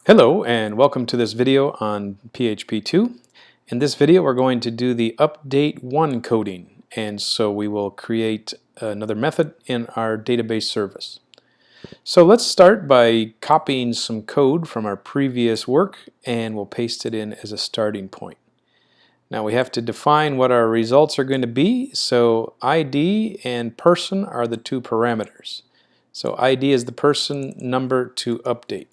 Hello and welcome to this video on PHP 2. In this video we're going to do the update1 coding, and so we will create another method in our database service. So let's start by copying some code from our previous work and we'll paste it in as a starting point. Now we have to define what our results are going to be, so ID and person are the two parameters. So ID is the person number to update.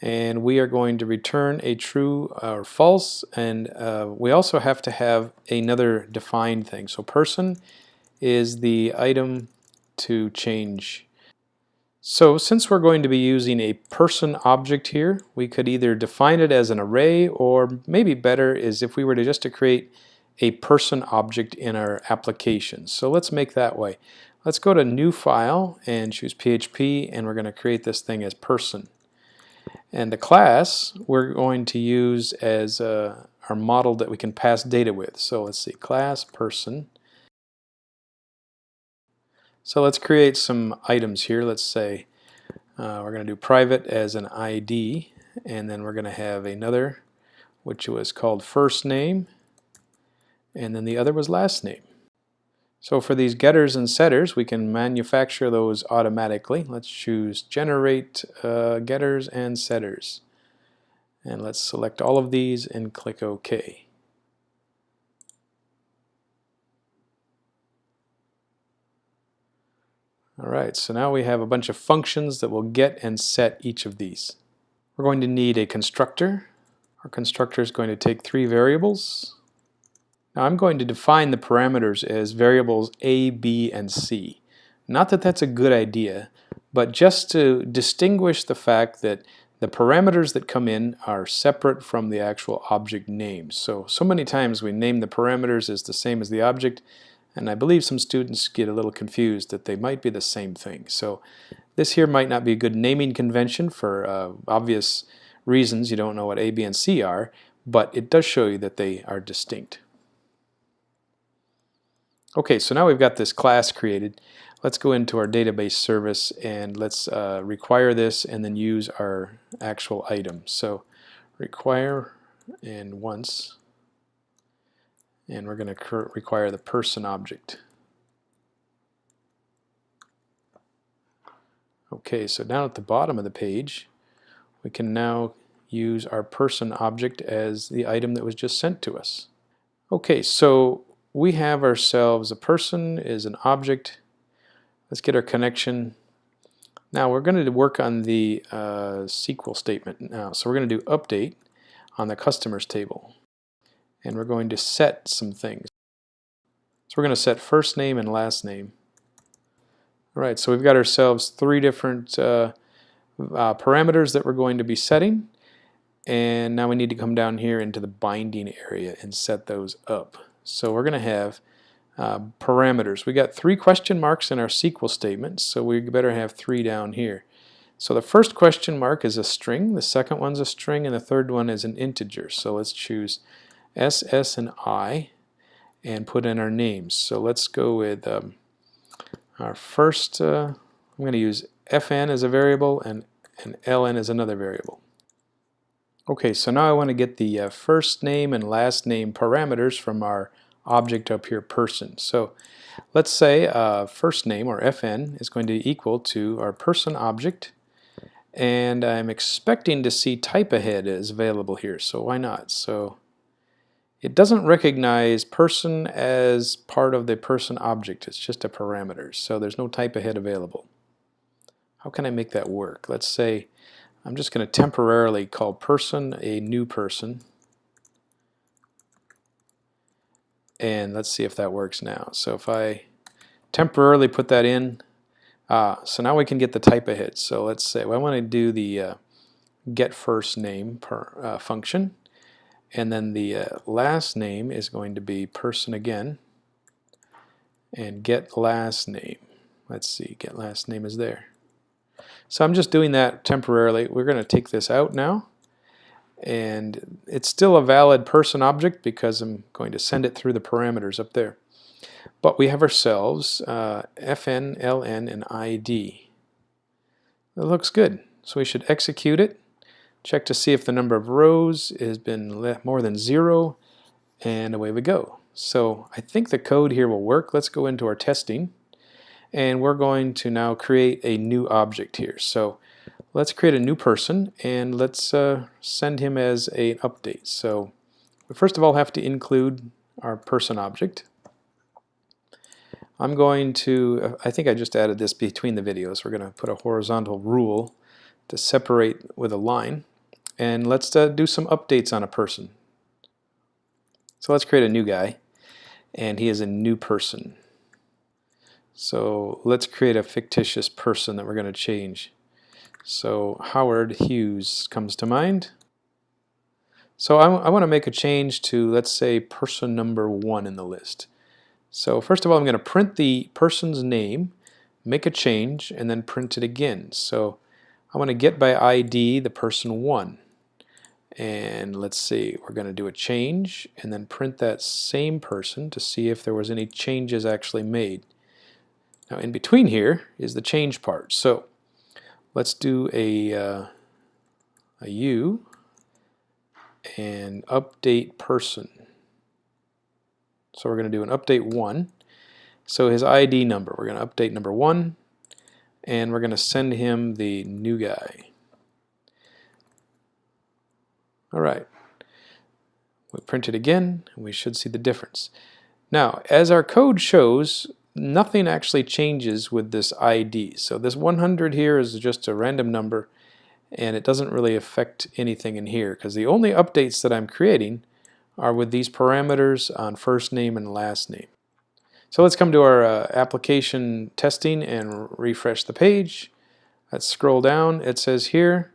And we are going to return a true or false, and we also have to have another defined thing. So person is the item to change. So since we're going to be using a person object here, we could either define it as an array, or maybe better is if we were to just to create a person object in our application. So let's make that way. Let's go to new file and choose PHP, and we're going to create this thing as person. And the class we're going to use as our model that we can pass data with. So let's see, class person. So let's create some items here. Let's say we're going to do private as an ID, and then we're going to have another which was called first name, and then the other was last name. So for these getters and setters, we can manufacture those automatically. Let's choose generate getters and setters. And let's select all of these and click OK. Alright, so now we have a bunch of functions that will get and set each of these. We're going to need a constructor. Our constructor is going to take three variables. Now I'm going to define the parameters as variables A, B, and C. Not that that's a good idea, but just to distinguish the fact that the parameters that come in are separate from the actual object names. So many times we name the parameters as the same as the object, and I believe some students get a little confused that they might be the same thing. So this here might not be a good naming convention for obvious reasons. You don't know what A, B, and C are, but it does show you that they are distinct. Okay, so now we've got this class created. Let's go into our database service and let's require this and then use our actual item. So require and once, and we're going to require the person object. Okay, so down at the bottom of the page we can now use our person object as the item that was just sent to us. Okay, so we have ourselves a person is an object. Let's get our connection. Now we're going to work on the SQL statement now. So we're going to do update on the customers table. And we're going to set some things. So we're going to set first name and last name. Alright, so we've got ourselves three different parameters that we're going to be setting. And now we need to come down here into the binding area and set those up. So we're going to have parameters. We got three question marks in our SQL statement, so we better have three down here. So the first question mark is a string, the second one's a string, and the third one is an integer. So let's choose S, S, and I and put in our names. So let's go with our first, I'm going to use fn as a variable and ln as another variable. Okay, so now I want to get the first name and last name parameters from our object up here, person. So let's say first name, or fn, is going to equal to our person object, and I'm expecting to see type ahead is available here, so why not? So it doesn't recognize person as part of the person object, it's just a parameter, so there's no type ahead available. How can I make that work? Let's say I'm just going to temporarily call person a new person, and let's see if that works now. So if I temporarily put that in, so now we can get the type ahead. So let's say I want to do the get first name function, and then the last name is going to be person again, and get last name. Let's see, get last name is there. So I'm just doing that temporarily. We're going to take this out now, and it's still a valid person object because I'm going to send it through the parameters up there. But we have ourselves fn, ln, and id. That looks good. So we should execute it. check to see if the number of rows has been more than 0, and away we go. So I think the code here will work. Let's go into our testing, and we're going to now create a new object here. So let's create a new person, and let's send him as an update. So we first of all have to include our person object. I'm going to, I think I just added this between the videos. We're going to put a horizontal rule to separate with a line. And let's do some updates on a person. So let's create a new guy, and he is a new person. So let's create a fictitious person that we're going to change. So Howard Hughes comes to mind. So I want to make a change to, let's say, person number 1 in the list. So first of all, I'm going to print the person's name, make a change, and then print it again. So I want to get by ID the person 1. And let's see, we're going to do a change and then print that same person to see if there was any changes actually made. Now in between here is the change part. So let's do a U and update person. So we're going to do an update 1. So his ID number, we're going to update number 1, and we're going to send him the new guy. All right. We print it again, and we should see the difference. Now, as our code shows, nothing actually changes with this ID. So this 100 here is just a random number, and it doesn't really affect anything in here, because the only updates that I'm creating are with these parameters on first name and last name. So let's come to our application testing and refresh the page. Let's scroll down. It says here,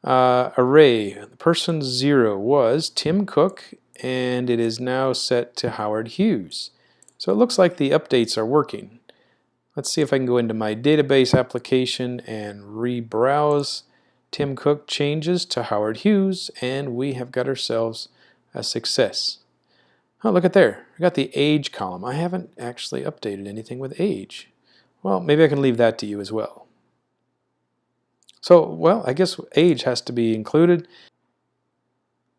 array, the person 0 was Tim Cook, and it is now set to Howard Hughes. So it looks like the updates are working. Let's see if I can go into my database application and re-browse. Tim Cook changes to Howard Hughes, and we have got ourselves a success. Oh, look at there. I got the age column. I haven't actually updated anything with age. Well, maybe I can leave that to you as well. So, well, I guess age has to be included.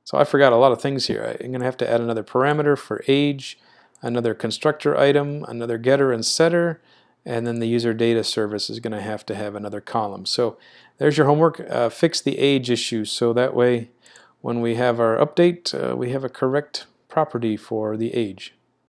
So I forgot a lot of things here. I'm going to have to add another parameter for age, another constructor item, another getter and setter, and then the user data service is going to have another column. So there's your homework. Fix the age issue so that way when we have our update, we have a correct property for the age.